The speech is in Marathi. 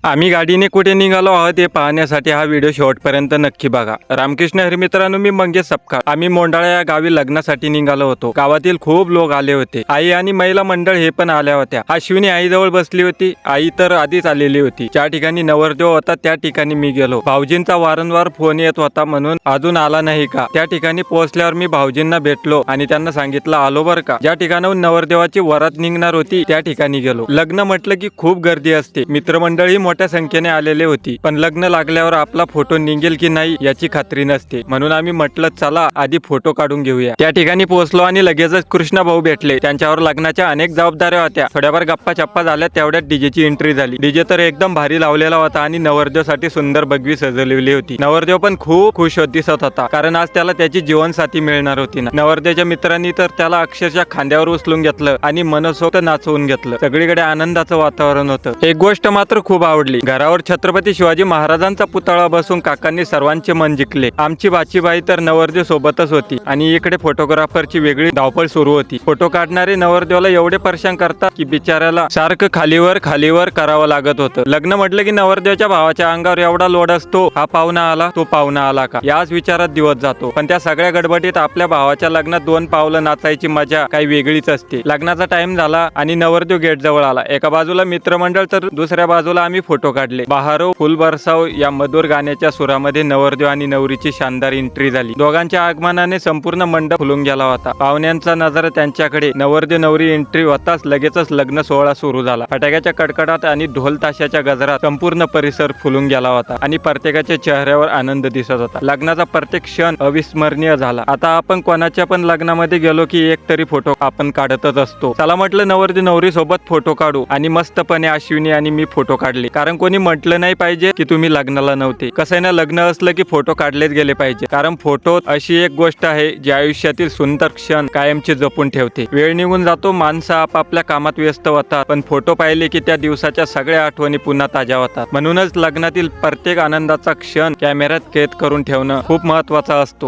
आम्ही गाडीने कुठे निघालो आहोत हे पाहण्यासाठी हा व्हिडिओ शेवटपर्यंत नक्की बघा। रामकृष्ण हरी मित्रांनो, मी मंगेश सपकाळ। आम्ही मोंडाळा या गावी लग्नासाठी निघालो होतो। गावातील खूप लोक आले होते। आई आणि महिला मंडळ हे पण आल्या होत्या। अश्विनी आईजवळ बसली होती। आई तर आधीच आलेली होती। ज्या ठिकाणी नवरदेव होता त्या ठिकाणी मी गेलो। भाऊजींचा वारंवार फोन येत होता म्हणून अजून आला नाही का। त्या ठिकाणी पोहोचल्यावर मी भाऊजींना भेटलो आणि त्यांना सांगितलं आलो बर का। ज्या ठिकाणाहून नवरदेवाची वरात निघणार होती त्या ठिकाणी गेलो। लग्न म्हटलं की खूप गर्दी असते। मित्रमंडळी मोठ्या संख्येने आलेले होती, पण लग्न लागल्यावर आपला फोटो निघेल की नाही याची खात्री नसते। म्हणून आम्ही म्हटलं चला आधी फोटो काढून घेऊया। त्या ठिकाणी पोहोचलो आणि लगेचच कृष्णा भाऊ भेटले। त्यांच्यावर लग्नाच्या अनेक जबाबदाऱ्या होत्या। थोड्याफार गप्पा चप्पा झाल्या तेवढ्यात डीजेची एंट्री झाली। डीजे तर एकदम भारी लावलेला होता आणि नवरदेवासाठी सुंदर भगवी सजवलेली होती। नवरदेव पण खूप खुश दिसत होता, कारण आज त्याला त्याची जीवनसाथी मिळणार होती ना। नवरदेवाच्या मित्रांनी तर त्याला अक्षरशः खांद्यावर उचलून घेतलं आणि मनसोक्त नाचवून घेतलं। सगळीकडे आनंदाचं वातावरण होतं। एक गोष्ट मात्र खूप आवडली, घरावर छत्रपती शिवाजी महाराजांचा पुतळा बसून काकांनी सर्वांचे मन जिंकले। आमची बाचीबाई तर नवरदेव सोबतच होती आणि इकडे फोटोग्राफरची वेगळी धावपळ सुरू होती। फोटो काढणारे नवरदेवाला एवढे परेशान करतात की बिचाऱ्याला सारखं खालीवर करावं लागत होतं। लग्न म्हटलं की नवरदेवाच्या भावाच्या अंगावर एवढा लोड असतो, हा पाहुणा आला तो पाहुणा आला का याच विचारात दिवस जातो। पण त्या सगळ्या गडबडीत आपल्या भावाच्या लग्नात 2 पावलं नाचायची मजा काही वेगळीच असते। लग्नाचा टाइम झाला आणि नवरदेव गेट जवळ आला। एका बाजूला मित्रमंडळ तर दुसऱ्या बाजूला आम्ही फोटो काढले। बहारो फुल बरसाव या मधुर गाण्याच्या सुरामध्ये नवरदेव आणि नवरीची शानदार एंट्री झाली। दोघांच्या आगमनाने संपूर्ण मंडप फुलून गेला होता। पाहुण्यांचा नजर त्यांच्याकडे। नवरदेव नवरी एंट्री होताच लगेचच लग्न सोहळा सुरू झाला। फटाक्याच्या कडकडाट आणि ढोल ताशाच्या गजरात संपूर्ण परिसर फुलून गेला होता आणि प्रत्येकाच्या चेहऱ्यावर आनंद दिसत होता। लग्नाचा प्रत्येक क्षण अविस्मरणीय झाला। आता आपण कोणाच्या पण लग्नामध्ये गेलो की एक तरी फोटो आपण काढतच असतो। चला म्हटलं नवरदेव नवरी सोबत फोटो काढू आणि मस्तपणे अश्विनी आणि मी फोटो काढले। कारण कोणी म्हटलं नाही पाहिजे की तुम्ही लग्नाला नव्हते। कसं आहे ना, लग्न असलं की फोटो काढलेच गेले पाहिजे। कारण फोटो अशी एक गोष्ट आहे जी आयुष्यातील सुंदर क्षण कायमचे जपून ठेवते। वेळ निघून जातो, माणसं आपापल्या कामात व्यस्त होतात, पण फोटो पाहिले की त्या दिवसाच्या सगळ्या आठवणी पुन्हा ताज्या होतात। म्हणूनच लग्नातील प्रत्येक आनंदाचा क्षण कॅमेऱ्यात कैद करून ठेवणं खूप महत्त्वाचा असतो।